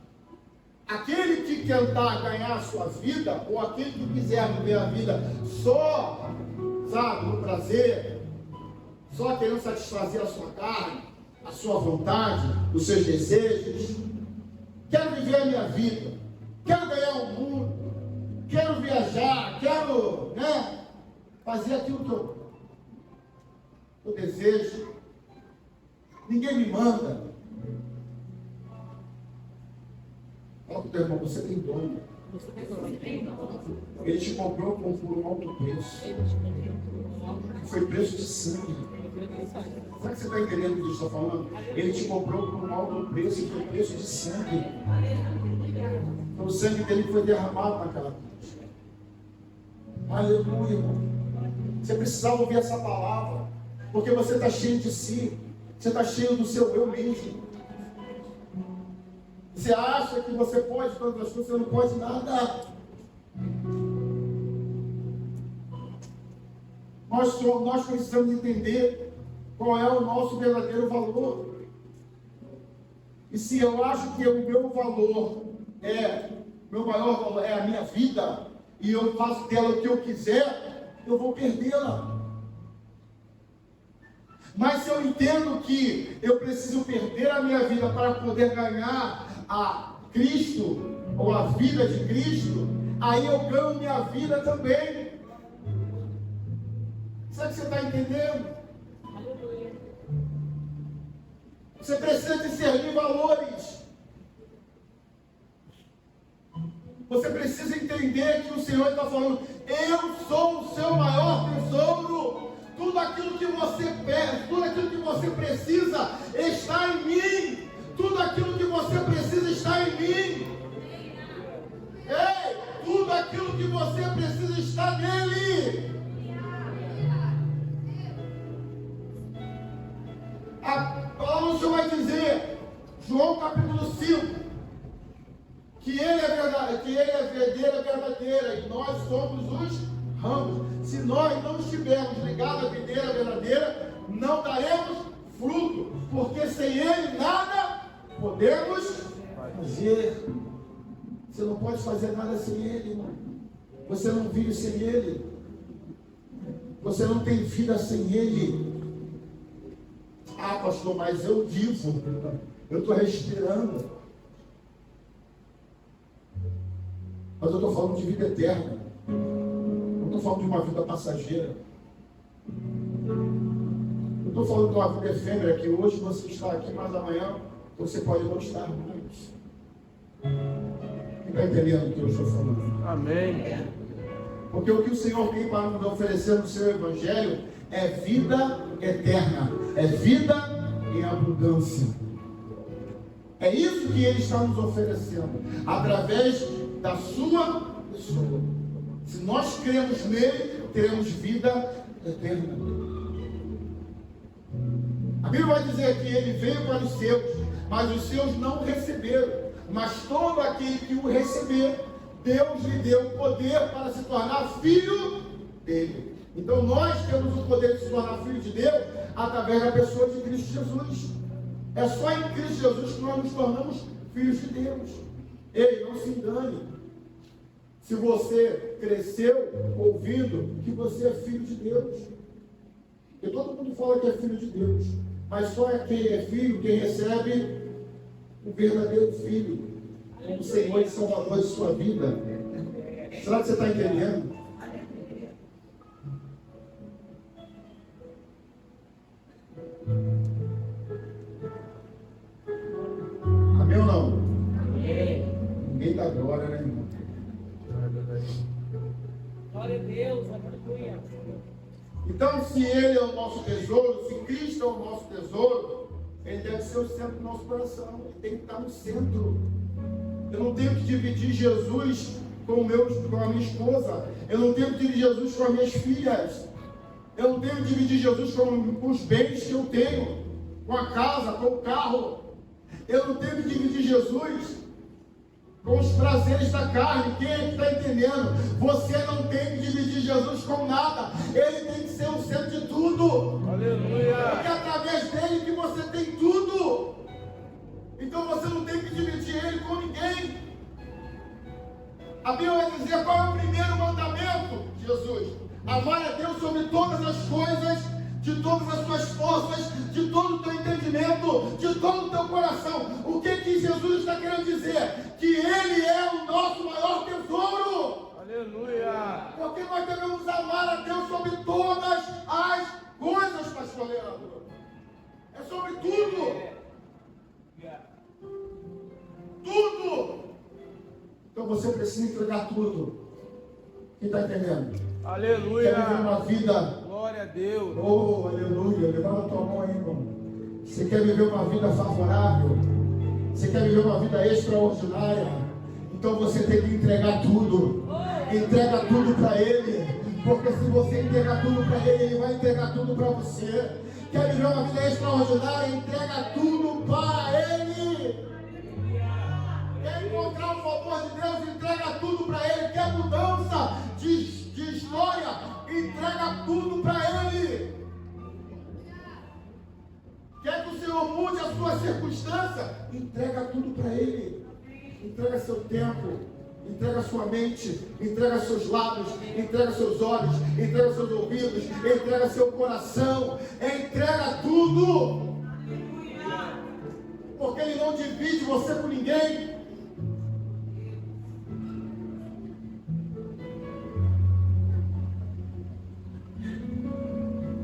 Speaker 1: Aquele que tentar ganhar a sua vida, ou aquele que quiser viver a vida só, sabe, no prazer, só querendo satisfazer a sua carne, a sua vontade, os seus desejos. Quero viver a minha vida, quero ganhar o mundo, quero viajar, quero, né, fazer aquilo que eu desejo. Ninguém me manda. teu irmão, você tem dono. Ele te comprou por um alto preço. Que foi preço de sangue. Será que você está entendendo o que eu estou falando? Ele te comprou por um alto preço, que foi preço de sangue. Então, o sangue dele foi derramado naquela cruz. Aleluia, irmão. Você precisava ouvir essa palavra. Porque você está cheio de si. Você está cheio do seu eu mesmo. Você acha que você pode todas as coisas, você não pode nada. Nós precisamos entender qual é o nosso verdadeiro valor. E se eu acho que o meu valor meu maior valor é a minha vida, e eu faço dela o que eu quiser, eu vou perdê-la. Mas se eu entendo que eu preciso perder a minha vida para poder ganhar a Cristo, ou a vida de Cristo, aí eu ganho minha vida também. Sabe o que você está entendendo? Você precisa discernir valores. Você precisa entender que o Senhor está falando: eu sou o seu maior tesouro. Tudo aquilo que você pede, tudo aquilo que você precisa está em mim. Tudo aquilo que você precisa está em mim. Ei, tudo aquilo que você precisa está nele. A palavra do Senhor vai dizer, João capítulo 5, que ele é verdade, que ele é videira verdadeira e nós somos os ramos. Se nós não estivermos ligados à videira verdadeira, não daremos fruto, porque sem ele nada podemos fazer. Você não pode fazer nada sem ele, irmão. Você não vive sem ele. Você não tem vida sem ele. Ah, pastor, mas eu vivo. Eu estou respirando. Mas eu estou falando de vida eterna. Eu estou falando de uma vida passageira. Eu estou falando de uma vida efêmera, que hoje você está aqui, mas amanhã você pode não estar mais. Quem está entendendo o que eu estou falando?
Speaker 2: Amém.
Speaker 1: Porque o que o Senhor tem para nos oferecer no seu Evangelho é vida eterna, é vida em abundância. É isso que Ele está nos oferecendo, através da sua pessoa. Se nós cremos nele, teremos vida eterna. A Bíblia vai dizer que Ele veio para os seus, mas os seus não o receberam. Mas todo aquele que o receber, Deus lhe deu o poder para se tornar filho dele. Então nós temos o poder de se tornar filho de Deus através da pessoa de Cristo Jesus. É só em Cristo Jesus que nós nos tornamos filhos de Deus. Ei, não se engane. Se você cresceu ouvindo que você é filho de Deus. Porque todo mundo fala que é filho de Deus. Mas só é quem é filho, quem recebe o verdadeiro filho, como Senhor e Salvador de sua vida. Será que você está entendendo? Amém ou não? Ninguém dá glória, né, irmão?
Speaker 3: Glória a Deus, aleluia.
Speaker 1: Então, se Ele é o nosso tesouro, se Cristo é o nosso tesouro, Ele deve ser o centro do nosso coração. Ele tem que estar no centro. Eu não tenho que dividir Jesus com a minha esposa. Eu não tenho que dividir Jesus com as minhas filhas. Eu não tenho que dividir Jesus com os bens que eu tenho, com a casa, com o carro. Eu não tenho que dividir Jesus com os prazeres da carne. Quem é que está entendendo? Você não tem que dividir Jesus com nada. Ele tem que ser o centro de tudo.
Speaker 2: Aleluia.
Speaker 1: Porque é através dele que você tem tudo. Então você não tem que dividir ele com ninguém. A Bíblia vai dizer qual é o primeiro mandamento, Jesus: amar a Deus sobre todas as coisas, de todas as suas forças, de todo o teu entendimento, de todo o teu coração. O que Jesus está querendo dizer? Que Ele é o nosso maior tesouro.
Speaker 2: Aleluia.
Speaker 1: Porque nós devemos amar a Deus sobre todas as coisas, pastor Leandro. É sobre tudo. Tudo. você precisa entregar tudo. Quem está entendendo?
Speaker 2: Aleluia.
Speaker 1: Quer viver uma vida...
Speaker 2: Glória a Deus.
Speaker 1: Oh, aleluia. Levanta a tua mão aí, irmão. Você quer viver uma vida favorável? Você quer viver uma vida extraordinária? Então você tem que entregar tudo. Entrega tudo para Ele. Porque se você entregar tudo para Ele, Ele vai entregar tudo para você. Quer viver uma vida extraordinária? Entrega tudo para Ele. Quer encontrar o favor de Deus? Entrega tudo para Ele. Quer mudança de história? Entrega tudo para Ele. Quer que o Senhor mude a sua circunstância? Entrega tudo para Ele. Entrega seu tempo, entrega sua mente, entrega seus lábios, entrega seus olhos, entrega seus ouvidos, entrega seu coração. Entrega tudo. Porque Ele não divide você com ninguém.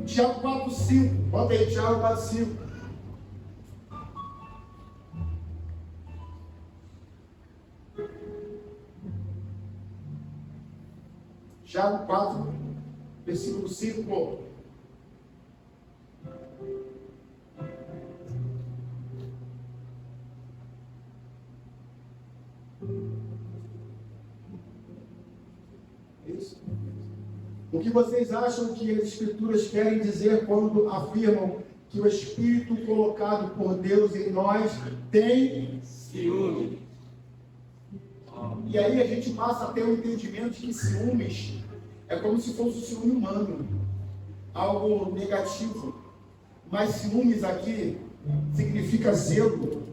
Speaker 1: Tiago 4,5. Bota aí, Tiago 4,5. Tiago 4, versículo 5. Isso. O que vocês acham que as Escrituras querem dizer quando afirmam que o Espírito colocado por Deus em nós tem
Speaker 2: ciúme?
Speaker 1: E aí a gente passa a ter um entendimento de que ciúmes é como se fosse o ciúme humano, algo negativo. Mas ciúmes aqui significa zelo.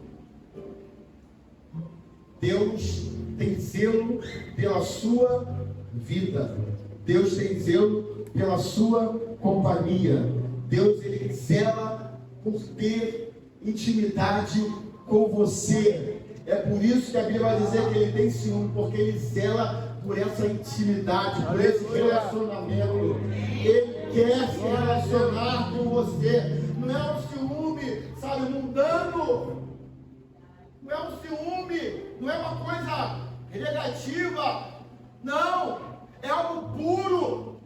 Speaker 1: Deus tem zelo pela sua vida. Deus tem zelo pela sua companhia. Deus, Ele zela por ter intimidade com você. É por isso que a Bíblia vai dizer que Ele tem ciúme, porque Ele zela por essa intimidade, por esse relacionamento. Ele quer se relacionar com você. Não é um ciúme, sabe, mundano. Não é um ciúme, não é uma coisa negativa. Não, é algo puro.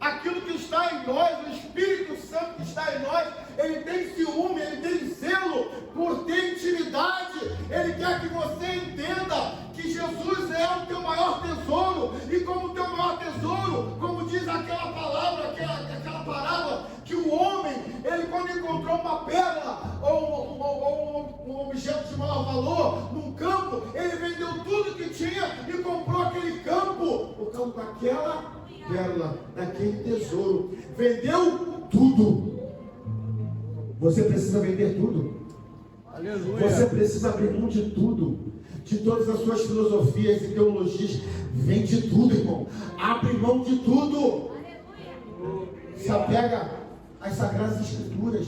Speaker 1: Aquilo que está em nós, o Espírito Santo que está em nós, ele tem ciúme, ele tem zelo por ter intimidade. Ele quer que você entenda que Jesus é o teu maior tesouro. E como teu maior tesouro, como diz aquela palavra, aquela parábola, que o homem, ele quando encontrou uma pérola ou um objeto de maior valor num campo, ele vendeu tudo que tinha e comprou aquele campo por causa daquela pérola, daquele tesouro. Vendeu tudo. Você precisa vender tudo.
Speaker 2: Aleluia.
Speaker 1: Você precisa abrir mão de tudo, de todas as suas filosofias e teologias. Vende tudo, irmão. Abre mão de tudo. Se apega às Sagradas Escrituras.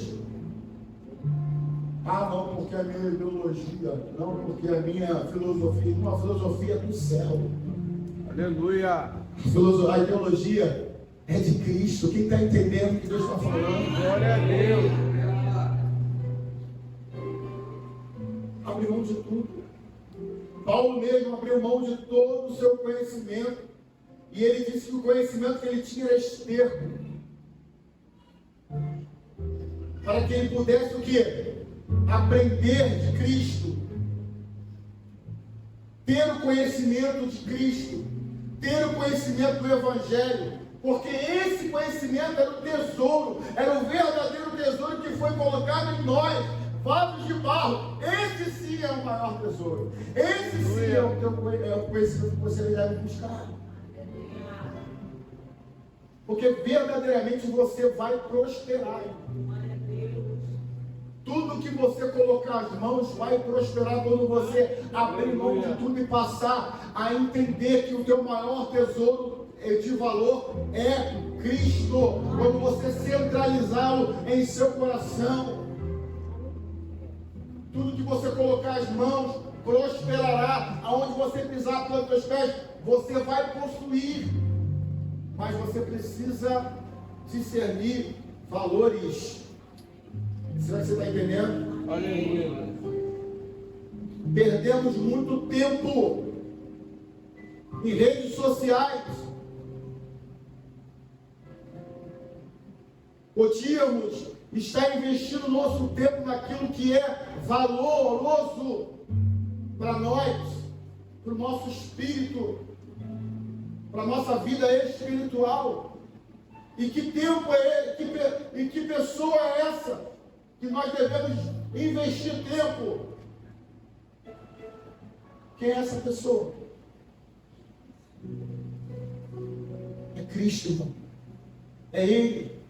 Speaker 1: Ah, não, porque a minha ideologia, não, porque a minha filosofia, uma filosofia do céu.
Speaker 2: Aleluia.
Speaker 1: A ideologia é de Cristo. Quem está entendendo o que Deus está falando?
Speaker 2: Glória a Deus.
Speaker 1: Abre mão de tudo. Paulo mesmo abriu mão de todo o seu conhecimento. E ele disse que o conhecimento que ele tinha era esterco. Para que ele pudesse o quê? Aprender de Cristo. Ter o conhecimento de Cristo. Ter o conhecimento do Evangelho. Porque esse conhecimento era o tesouro. Era o verdadeiro tesouro que foi colocado em nós. Vasos de barro. Esse sim é o maior tesouro. Esse sim é o conhecimento que você deve buscar. Porque verdadeiramente você vai prosperar. Tudo que você colocar as mãos vai prosperar quando você abrir mão de tudo e passar a entender que o teu maior tesouro de valor é Cristo. Quando você centralizá-lo em seu coração, tudo que você colocar as mãos prosperará. Aonde você pisar pelos teus pés, você vai possuir. Mas você precisa discernir valores. Será que você está entendendo?
Speaker 2: Aleluia.
Speaker 1: Perdemos muito tempo em redes sociais. Podíamos estar investindo nosso tempo naquilo que é valoroso para nós, para o nosso espírito, para a nossa vida espiritual. E que tempo é esse? E que pessoa é essa que nós devemos investir tempo? Quem é essa pessoa? É Cristo, irmão. É Ele.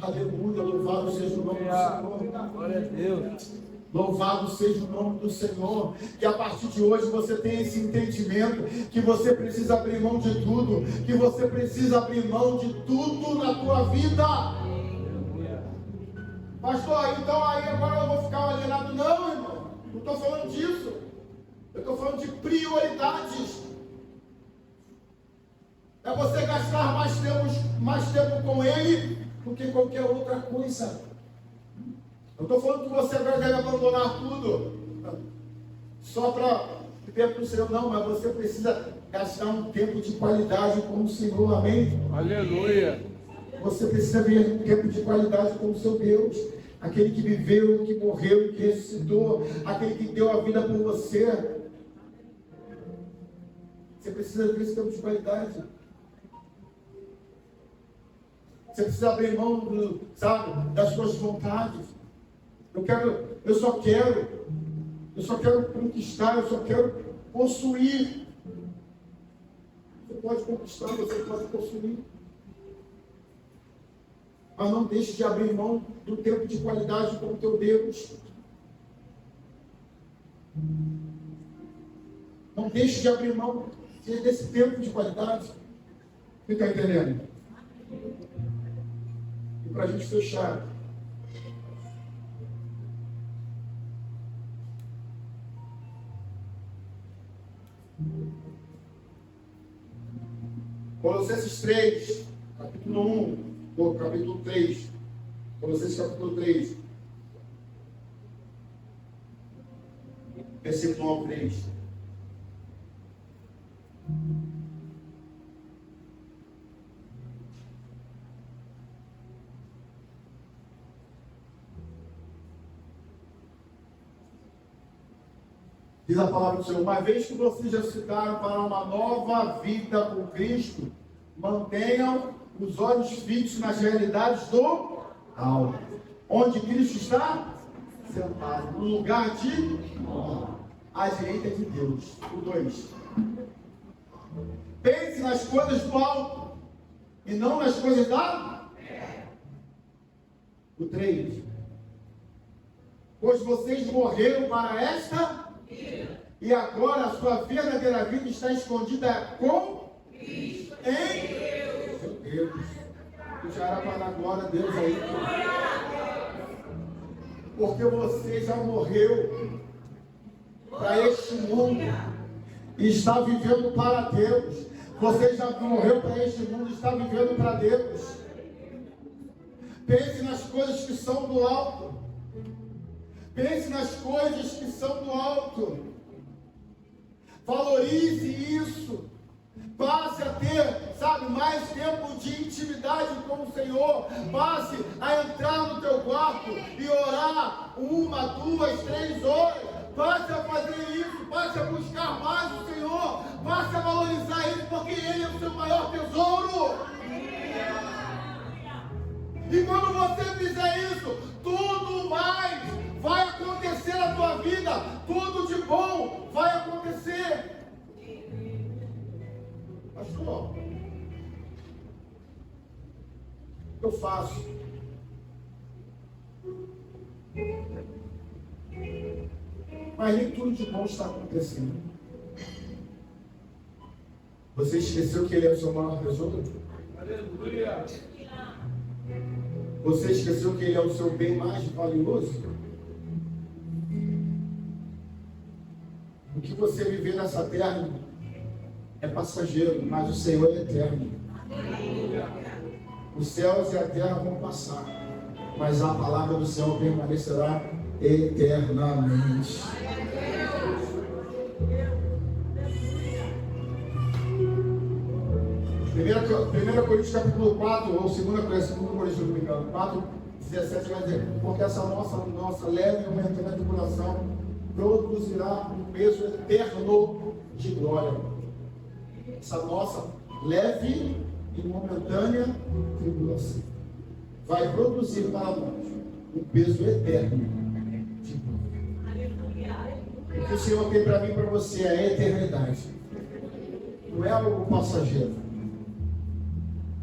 Speaker 1: Aleluia, louvado seja o nome do Senhor.
Speaker 2: Glória a Deus.
Speaker 1: Louvado seja o nome do Senhor. Que a partir de hoje você tenha esse entendimento que você precisa abrir mão de tudo, que você precisa abrir mão de tudo na tua vida. Pastor, então aí agora eu vou ficar alienado? Não, irmão, não estou falando disso. Eu estou falando de prioridades. É você gastar mais tempo com Ele do que qualquer outra coisa. Eu estou falando que você agora deve abandonar tudo só para viver para o Senhor. Não, mas você precisa gastar um tempo de qualidade com o Senhor. Amém?
Speaker 2: Aleluia.
Speaker 1: Você precisa ver um tempo de qualidade com o seu Deus. Aquele que viveu, que morreu, que ressuscitou, aquele que deu a vida por você. Você precisa ver esse tempo de qualidade. Você precisa abrir mão das suas vontades. Eu só quero conquistar, eu só quero possuir. Você pode conquistar, você pode possuir. Mas não deixe de abrir mão do tempo de qualidade com o teu Deus. Não deixe de abrir mão desse tempo de qualidade. Fica entendendo? E para a gente fechar, Colossenses 3, capítulo 1, ou capítulo 3, Colossenses capítulo 3, versículo 1 ao 3. Diz a palavra do Senhor: uma vez que vocês já se deram para uma nova vida com Cristo, mantenham os olhos fixos nas realidades do alto, onde Cristo está sentado, no lugar de honra, à direita de Deus. O 2. Pense nas coisas do alto e não nas coisas da terra. O 3. Pois vocês morreram para esta e agora a sua verdadeira vida está escondida com Cristo em Deus. Tu já era para dar glória a Deus aí. Porque você já morreu para este mundo e está vivendo para Deus. Você já morreu para este mundo e está vivendo para Deus. Pense nas coisas que são do alto. Pense nas coisas que são do alto. Valorize isso. Passe a ter, mais tempo de intimidade com o Senhor. Passe a entrar no teu quarto e orar 1, 2, 3 horas. Passe a fazer isso. Passe a buscar mais o Senhor. Passe a valorizar isso, porque Ele é o seu maior tesouro. E quando você fizer isso, tudo mais vai acontecer na tua vida. Tudo de bom vai acontecer. Pastor, o que eu faço? Mas nem tudo de bom está acontecendo. Você esqueceu que Ele é o seu maior tesouro?
Speaker 2: Aleluia.
Speaker 1: Você esqueceu que Ele é o seu bem mais valioso? O que você viver nessa terra é passageiro, mas o Senhor é eterno. Os céus e a terra vão passar, mas a palavra do Senhor permanecerá eternamente. 1 Coríntios capítulo 4, ou 2 Coríntios, não me engano, 4, 17 vai dizer, porque essa nossa leve e momentânea tribulação produzirá um peso eterno de glória. Essa nossa leve e momentânea tribulação vai produzir para nós um peso eterno de glória. O que o Senhor tem para mim e para você é a eternidade. Não é algo passageiro,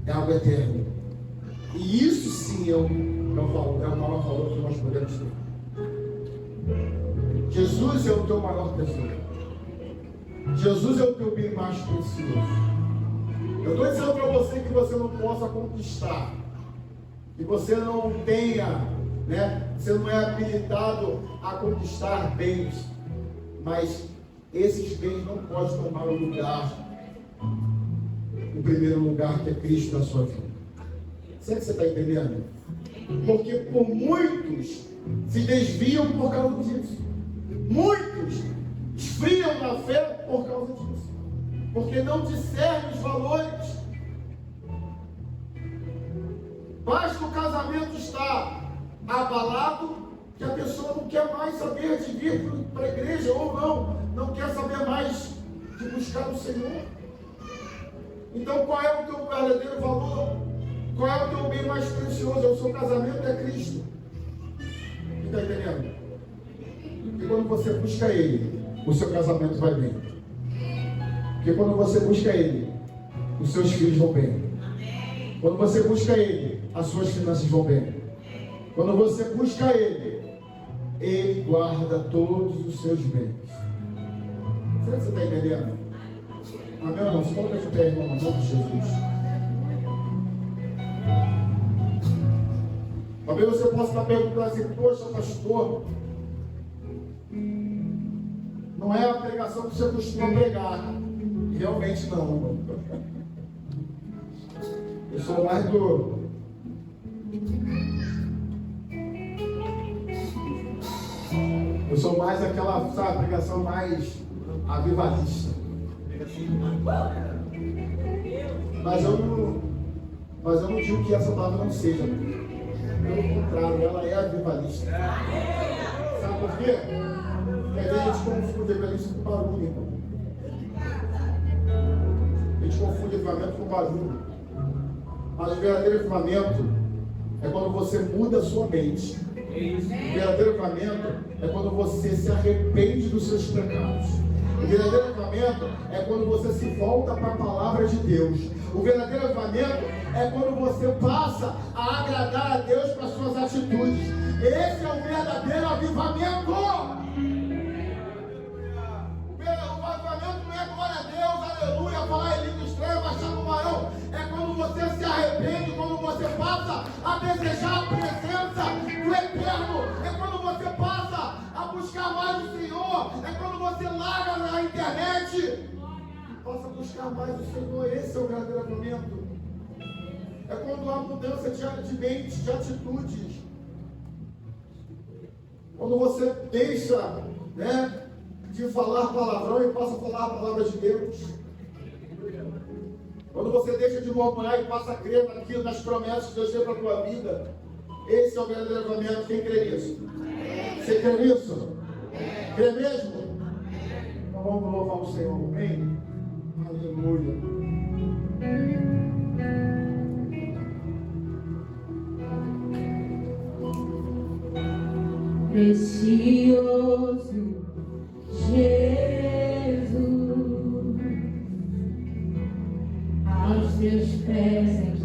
Speaker 1: é algo eterno. E isso sim é o maior valor que nós podemos ter. Jesus é o teu maior tesouro. Jesus é o teu bem mais precioso. Eu estou dizendo para você que você não possa conquistar, que você não tenha, você não é habilitado a conquistar bens, mas esses bens não podem tomar o lugar, o primeiro lugar que é Cristo na sua vida. Será que você está entendendo? Porque por muitos se desviam por causa disso. Muitos esfriam na fé por causa disso. Porque não discernem os valores. Basta o casamento estar abalado, que a pessoa não quer mais saber de vir para a igreja, ou não quer saber mais de buscar o Senhor. Então qual é o teu verdadeiro valor? Qual é o teu bem mais precioso? É o seu casamento, é Cristo. Está entendendo? Porque quando você busca Ele, o seu casamento vai bem. Porque quando você busca Ele, os seus filhos vão bem. Quando você busca Ele, as suas finanças vão bem. Quando você busca Ele, Ele guarda todos os seus bens. Será que você está entendendo? Amém, irmão? Se coloca de pé, irmão, em nome de Jesus. Talvez você possa estar perguntando assim, poxa, pastor, não é a pregação que você costuma pregar. Realmente não. Eu sou mais do... Eu sou mais aquela, sabe, pregação mais avivalista. Mas eu não digo que essa palavra não seja. Pelo contrário, ela é avivalista. Sabe por quê? Porque a gente confunde avivalista com barulho, irmão. A gente confunde avivamento com barulho. Mas o verdadeiro avivamento é quando você muda a sua mente. O verdadeiro avivamento é quando você se arrepende dos seus pecados. O verdadeiro avivamento é quando você se volta para a palavra de Deus. O verdadeiro avivamento é quando você passa a agradar a Deus com as suas atitudes. Esse é o verdadeiro avivamento. O avivamento não é glória a Deus, aleluia, falar em língua estranha, baixar no varão. É quando você se arrepende, quando você passa a desejar a presença do Eterno. É quando você passa a buscar mais o Senhor. É quando você larga na internet. Passa a buscar mais o Senhor. Esse é o verdadeiro avivamento. É quando há mudança de mente, de atitudes. Quando você deixa, de falar palavrão e passa a falar a palavra de Deus. Quando você deixa de murmurar e passa a crer naquilo, nas promessas que Deus tem para a tua vida. Esse é o verdadeiro avivamento. Quem crê nisso? Você crê nisso? Crê mesmo? Então vamos louvar o Senhor. Amém? Aleluia.
Speaker 3: Precioso Jesus, aos teus pés